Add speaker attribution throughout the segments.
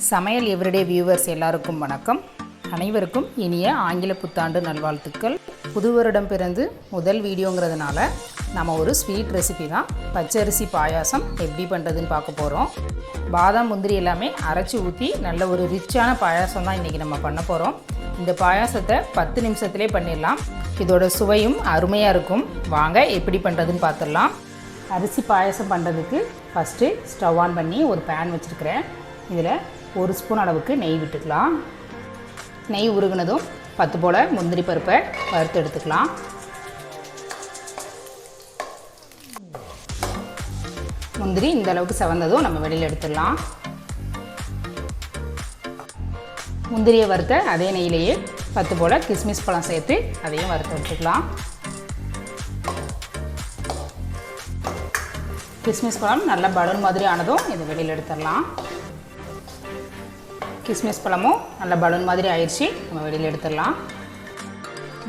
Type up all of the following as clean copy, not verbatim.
Speaker 1: சமையல் everyday viewers எல்லாருக்கும் வணக்கம். அனைவருக்கும் இனிய ஆங்கில புத்தாண்டு நல்வாழ்த்துக்கள். புது வருடம் பிறந்து முதல் வீடியோங்கிறதுனால நம்ம ஒரு ஸ்வீட் ரெசிபி தான் பச்சரிசி பாயாசம் எப்படி பண்ணுறதுன்னு பார்க்க போகிறோம். பாதாம் முந்திரி எல்லாமே அரைச்சி ஊற்றி நல்ல ஒரு ரிச்சான பாயாசம் தான் இன்றைக்கி நம்ம பண்ண போகிறோம். இந்த பாயாசத்தை 10 நிமிஷத்துலேயே பண்ணிடலாம். இதோட சுவையும் அருமையாக இருக்கும். வாங்க எப்படி பண்ணுறதுன்னு பார்த்துடலாம். அரிசி பாயாசம் பண்ணுறதுக்கு ஃபஸ்ட்டு ஸ்டவ் ஆன் பண்ணி ஒரு பேன் வச்சுருக்கிறேன். இதில் 1 ஸ்பூன் அளவுக்கு நெய் விட்டுக்கலாம். நெய் உருகுனதும் 10 போல் முந்திரி பருப்பை வறுத்து எடுத்துக்கலாம். முந்திரி இந்த அளவுக்கு செவந்ததும் நம்ம வெளியில் எடுத்துடலாம். முந்திரியை வறுத்த அதே நெய்யிலேயே 10 போல் கிஸ்மிஸ் பழம் சேர்த்து அதையும் வறுத்து எடுத்துக்கலாம். கிஸ்மிஸ் பழம் நல்லா பலூன் மாதிரி ஆனதும் இதை வெளியில் எடுத்துடலாம். கிஸ்மிஸ் பழமும் நல்லா பலூன் மாதிரி ஆயிடுச்சு, நம்ம வெளியில் எடுத்துடலாம்.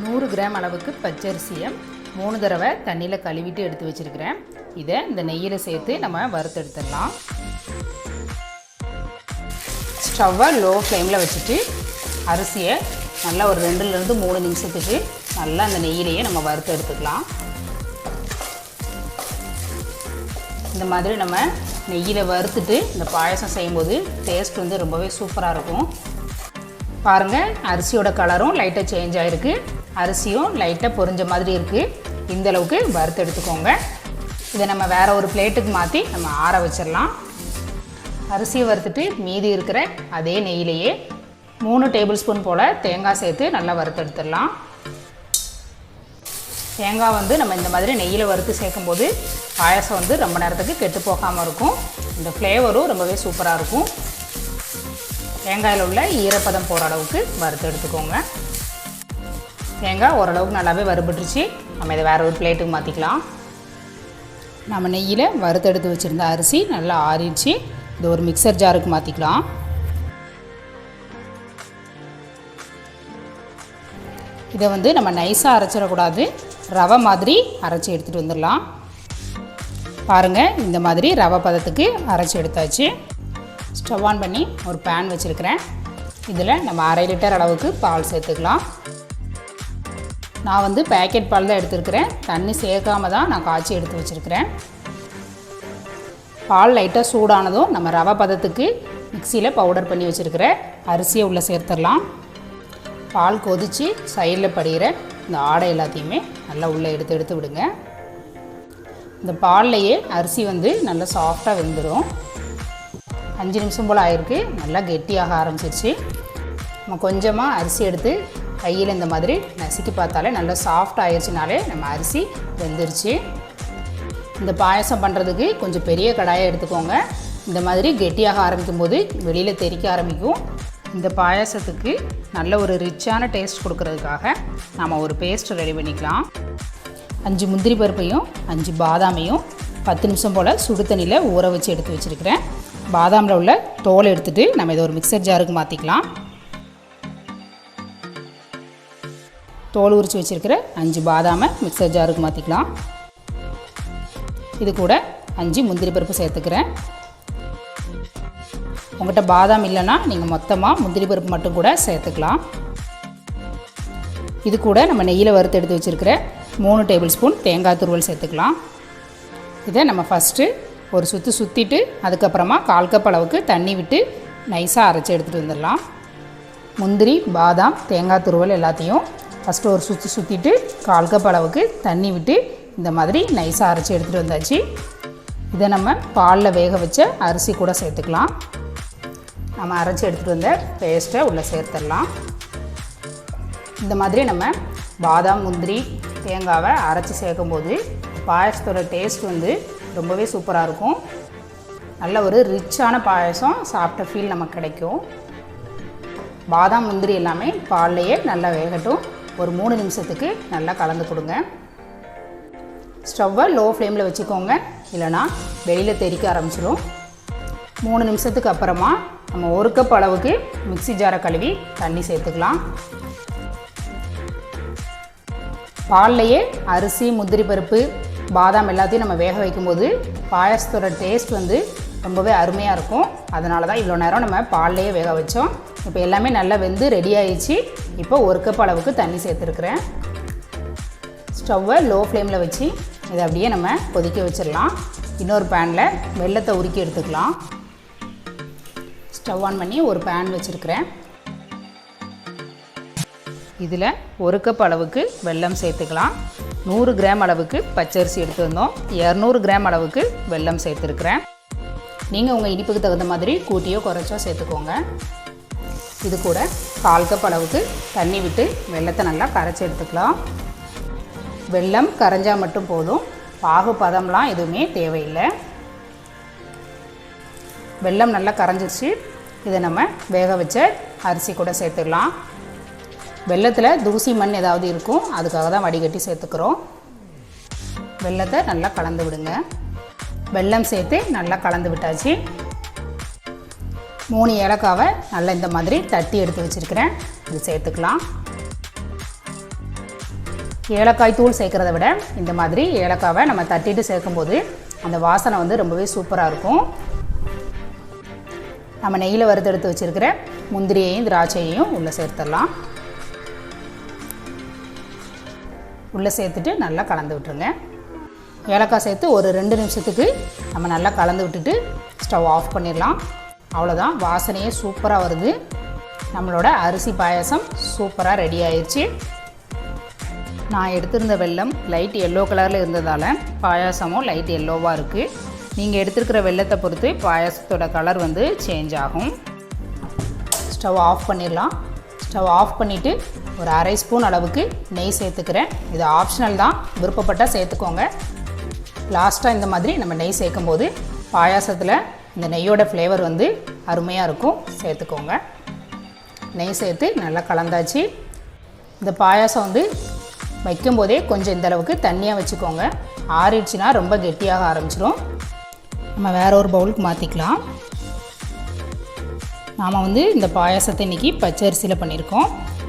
Speaker 1: 100 கிராம் அளவுக்கு பச்சரிசியை 3 தடவை தண்ணியில் கழுவிட்டு எடுத்து வச்சுருக்கிறேன். இதை இந்த நெய்யில் சேர்த்து நம்ம வறுத்து எடுத்துடலாம். ஸ்டவ்வை லோ ஃப்ளேமில் வச்சுட்டு அரிசியை நல்லா ஒரு 2லேருந்து 3 நிமிஷத்துக்கு நல்லா அந்த நெய்யிலேயே நம்ம வறுத்து எடுத்துக்கலாம். இந்த மாதிரி நம்ம நெய்யில் வறுத்துட்டு இந்த பாயசம் செய்யும்போது டேஸ்ட் வந்து ரொம்பவே சூப்பராக இருக்கும். பாருங்கள், அரிசியோட கலரும் லைட்டாக சேஞ்ச் ஆகிருக்கு, அரிசியும் லைட்டாக பொரிஞ்ச மாதிரி இருக்குது. இந்த அளவுக்கு வறுத்து எடுத்துக்கோங்க. இதை நம்ம வேறு ஒரு பிளேட்டுக்கு மாற்றி நம்ம ஆற வச்சிடலாம். அரிசியை வறுத்துட்டு மீதி இருக்கிற அதே நெய்யிலேயே 3 டேபிள் ஸ்பூன் போல் தேங்காய் சேர்த்து நல்லா வறுத்து எடுத்துடலாம். தேங்காய் வந்து நம்ம இந்த மாதிரி நெய்யில் வறுத்து சேர்க்கும்போது பாயாசம் வந்து ரொம்ப நேரத்துக்கு கெட்டு போகாமல் இருக்கும். இந்த ஃப்ளேவரும் ரொம்பவே சூப்பராக இருக்கும். தேங்காயில் உள்ள ஈரப்பதம் போகிற அளவுக்கு வறுத்து எடுத்துக்கோங்க. தேங்காய் ஓரளவுக்கு நல்லாவே வறுபட்டுருச்சு. நம்ம இதை வேறு ஒரு பிளேட்டுக்கு மாற்றிக்கலாம். நம்ம நெய்யில் வறுத்து எடுத்து வச்சுருந்த அரிசி நல்லா ஆறிடுச்சு. இது ஒரு மிக்சர் ஜாருக்கு மாற்றிக்கலாம். இதை வந்து நம்ம நைஸாக அரைச்சிடக்கூடாது, ரவை மாதிரி அரைச்சி எடுத்துகிட்டு வந்துடலாம். பாருங்கள், இந்த மாதிரி ரவை பதத்துக்கு அரைச்சி எடுத்தாச்சு. ஸ்டவ் ஆன் பண்ணி ஒரு பேன் வச்சுருக்கிறேன். இதில் நம்ம 1/2 லிட்டர் அளவுக்கு பால் சேர்த்துக்கலாம். நான் வந்து பேக்கெட் பால் தான் எடுத்துருக்கிறேன், தண்ணி சேர்க்காம தான் நான் காய்ச்சி எடுத்து வச்சுருக்கிறேன். பால் லைட்டாக சூடானதும் நம்ம ரவை பதத்துக்கு மிக்சியில் பவுடர் பண்ணி வச்சுருக்கிற அரிசியை உள்ளே சேர்த்துடலாம். பால் கொதித்து சைடில் படிகிற இந்த ஆடை எல்லாத்தையுமே நல்லா உள்ளே எடுத்து விடுங்க. இந்த பால்லையே அரிசி வந்து நல்லா சாஃப்டாக வெந்துடும். 5 நிமிஷம் போல் ஆயிருக்கு, நல்லா கெட்டியாக ஆரம்பிச்சிருச்சு. நம்ம கொஞ்சமாக அரிசி எடுத்து கையில் இந்த மாதிரி நசுக்கி பார்த்தாலே நல்லா சாஃப்ட் ஆயிடுச்சுனாலே நம்ம அரிசி வெந்துருச்சு. இந்த பாயசம் பண்ணுறதுக்கு கொஞ்சம் பெரிய கடாயை எடுத்துக்கோங்க. இந்த மாதிரி கெட்டியாக ஆரம்பிக்கும் போது வெளியில் தெறிக்க ஆரம்பிக்கும். இந்த பாயாசத்துக்கு நல்ல ஒரு ரிச்சான டேஸ்ட் கொடுக்கறதுக்காக நாம் ஒரு பேஸ்ட் ரெடி பண்ணிக்கலாம். 5 முந்திரி பருப்பையும் 5 பாதாமையும் 10 நிமிஷம் போல் சுடு தண்ணியில் ஊற வச்சு எடுத்து வச்சுருக்கிறேன். பாதாமில் உள்ள தோலை எடுத்துகிட்டு நம்ம இதை ஒரு மிக்சர் ஜாருக்கு மாற்றிக்கலாம். தோல் உரித்து வச்சுருக்கிற 5 பாதாமை மிக்சர் ஜாருக்கு மாற்றிக்கலாம். இது கூட 5 முந்திரி பருப்பு சேர்த்துக்கிறேன். உங்கள்கிட்ட பாதாம் இல்லைன்னா நீங்கள் மொத்தமாக முந்திரி பருப்பு மட்டும் கூட சேர்த்துக்கலாம். இது கூட நம்ம நெய்யில் வறுத்து எடுத்து வச்சுருக்கிற 3 டேபிள் ஸ்பூன் தேங்காய் துருவல் சேர்த்துக்கலாம். இதை நம்ம ஃபஸ்ட்டு ஒரு சுற்றிட்டு அதுக்கப்புறமா 1/4 கப் அளவுக்கு தண்ணி விட்டு நைஸாக அரைச்சி எடுத்துகிட்டு வந்துடலாம். முந்திரி, பாதாம், தேங்காய் துருவல் எல்லாத்தையும் ஃபஸ்ட்டு ஒரு சுற்றிட்டு 1/4 கப் அளவுக்கு தண்ணி விட்டு இந்த மாதிரி நைஸாக அரைச்சி எடுத்துகிட்டு வந்தாச்சு. இதை நம்ம பாலில் வேக வச்ச அரிசி கூட சேர்த்துக்கலாம். நம்ம அரைச்சி எடுத்துகிட்டு வந்த பேஸ்ட்டை உள்ளே சேர்த்துடலாம். இந்த மாதிரி நம்ம பாதாம், முந்திரி, தேங்காவை அரைச்சி சேர்க்கும்போது பாயசத்தோட டேஸ்ட் வந்து ரொம்பவே சூப்பராக இருக்கும். நல்ல ஒரு ரிச்சான பாயசம் சாப்பிட்ட ஃபீல் நமக்கு கிடைக்கும். பாதாம், முந்திரி எல்லாமே பால்லையே நல்லா வேகட்டும். ஒரு 3 நிமிஷத்துக்கு நல்லா கலந்து கொடுங்க. ஸ்டவ்வை லோ ஃப்ளேமில் வச்சுக்கோங்க, இல்லைனா வெளியில் தெறிக்க ஆரம்பிச்சிடும். 3 நிமிஷத்துக்கு அப்புறமா நம்ம 1 கப் அளவுக்கு மிக்ஸி ஜாரை கழுவி தண்ணி சேர்த்துக்கலாம். பால்லையே அரிசி, முந்திரி பருப்பு, பாதாம் எல்லாத்தையும் நம்ம வேக வைக்கும்போது பாயாசத்தோட டேஸ்ட் வந்து ரொம்பவே அருமையாக இருக்கும். அதனால தான் இவ்வளோ நேரம் நம்ம பால்லையே வேக வச்சோம். இப்போ எல்லாமே நல்லா வெந்து ரெடி ஆயிடுச்சு. இப்போ 1 கப் அளவுக்கு தண்ணி சேர்த்துருக்குறேன். ஸ்டவ்வை லோ ஃப்ளேமில் வச்சு இதை அப்படியே நம்ம கொதிக்க வச்சிடலாம். இன்னொரு பேனில் வெல்லத்தை உருக்கி எடுத்துக்கலாம். ஸ்டவ் ஆன் பண்ணி ஒரு பேன் வச்சுருக்கிறேன். இதில் 1 கப் அளவுக்கு வெல்லம் சேர்த்துக்கலாம். 100 கிராம் அளவுக்கு பச்சரிசி எடுத்து வந்தோம். 200 கிராம் அளவுக்கு வெல்லம் சேர்த்துருக்குறேன். நீங்கள் உங்கள் இனிப்புக்கு தகுந்த மாதிரி கூட்டியோ குறைச்சோ சேர்த்துக்கோங்க. இது கூட 1/4 கப் அளவுக்கு தண்ணி விட்டு வெல்லத்தை நல்லா கரைச்சி எடுத்துக்கலாம். வெல்லம் கரைஞ்சால் மட்டும் போதும், பாகு பதம்லாம் எதுவுமே தேவையில்லை. வெல்லம் நல்லா கரைஞ்சிருச்சு. இதை நம்ம வேக வச்ச அரிசி கூட சேர்த்துக்கலாம். வெல்லத்தில் தூசி மண் ஏதாவது இருக்கும், அதுக்காக தான் வடிகட்டி சேர்த்துக்கிறோம். வெல்லத்தை நல்லா கலந்து விடுங்க. வெல்லம் சேர்த்து நல்லா கலந்து விட்டாச்சு. 3 ஏலக்காவை நல்லா இந்த மாதிரி தட்டி எடுத்து வச்சுருக்கிறேன். இது சேர்த்துக்கலாம். ஏலக்காய் தூள் சேர்க்குறத விட இந்த மாதிரி ஏலக்காவை நம்ம தட்டிட்டு சேர்க்கும்போது அந்த வாசனை வந்து ரொம்பவே சூப்பராக இருக்கும். நம்ம நெய்யில் வறுத்தெடுத்து வச்சுருக்கிற முந்திரியையும் திராட்சையையும் உள்ளே சேர்த்துடலாம். உள்ளே சேர்த்துட்டு நல்லா கலந்து விட்டுருங்க. ஏலக்காய் சேர்த்து ஒரு 2 நிமிஷத்துக்கு நம்ம நல்லா கலந்து விட்டுட்டு ஸ்டவ் ஆஃப் பண்ணிடலாம். அவ்வளோதான், வாசனையே சூப்பராக வருது. நம்மளோட அரிசி பாயாசம் சூப்பராக ரெடி ஆயிடுச்சு. நான் எடுத்திருந்த வெல்லம் லைட் எல்லோ கலரில் இருந்ததால் பாயாசமும் லைட் எல்லோவாக இருக்குது. நீங்கள் எடுத்துருக்கிற வெல்லத்தை பொறுத்து பாயாசத்தோட கலர் வந்து சேஞ்ச் ஆகும். ஸ்டவ் ஆஃப் பண்ணிடலாம். ஸ்டவ் ஆஃப் பண்ணிவிட்டு ஒரு 1/2 ஸ்பூன் அளவுக்கு நெய் சேர்த்துக்கிறேன். இது ஆப்ஷனல் தான், விருப்பப்பட்டால் சேர்த்துக்கோங்க. லாஸ்ட்டாக இந்த மாதிரி நம்ம நெய் சேர்க்கும்போது பாயாசத்தில் இந்த நெய்யோட ஃப்ளேவர் வந்து அருமையாக இருக்கும். சேர்த்துக்கோங்க. நெய் சேர்த்து நல்லா கலந்தாச்சு. இந்த பாயாசம் வந்து வைக்கும்போதே கொஞ்சம் இந்தளவுக்கு தண்ணியாக வச்சுக்கோங்க. ஆறிடுச்சுன்னா ரொம்ப கெட்டியாக ஆரம்பிச்சிடும். நம்ம வேறு ஒரு பவுலுக்கு மாற்றிக்கலாம். நாம் வந்து இந்த பாயாசத்தை இன்றைக்கி பச்சை அரிசியில் பண்ணியிருக்கோம்.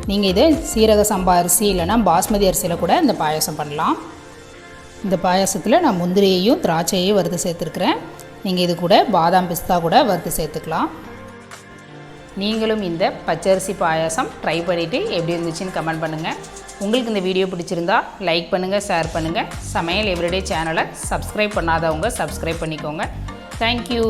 Speaker 1: நீங்கள் இதை சீரக சம்பா அரிசி இல்லைனா பாஸ்மதி அரிசியில் கூட இந்த பாயாசம் பண்ணலாம். இந்த பாயாசத்தில் நான் முந்திரியையும் திராட்சையையும் வறுத்து சேர்த்துருக்குறேன். நீங்கள் இது கூட பாதாம் பிஸ்தா கூட வறுத்து சேர்த்துக்கலாம். நீங்களும் இந்த பச்சரிசி பாயாசம் ட்ரை பண்ணிவிட்டு எப்படி இருந்துச்சுன்னு கமெண்ட் பண்ணுங்கள். உங்களுக்கு இந்த வீடியோ பிடிச்சிருந்தா லைக் பண்ணுங்கள், ஷேர் பண்ணுங்கள். சமையல் எவ்ரிடே சேனலை சப்ஸ்கிரைப் பண்ணாதவங்க சப்ஸ்கிரைப் பண்ணிக்கோங்க. தேங்க்யூ.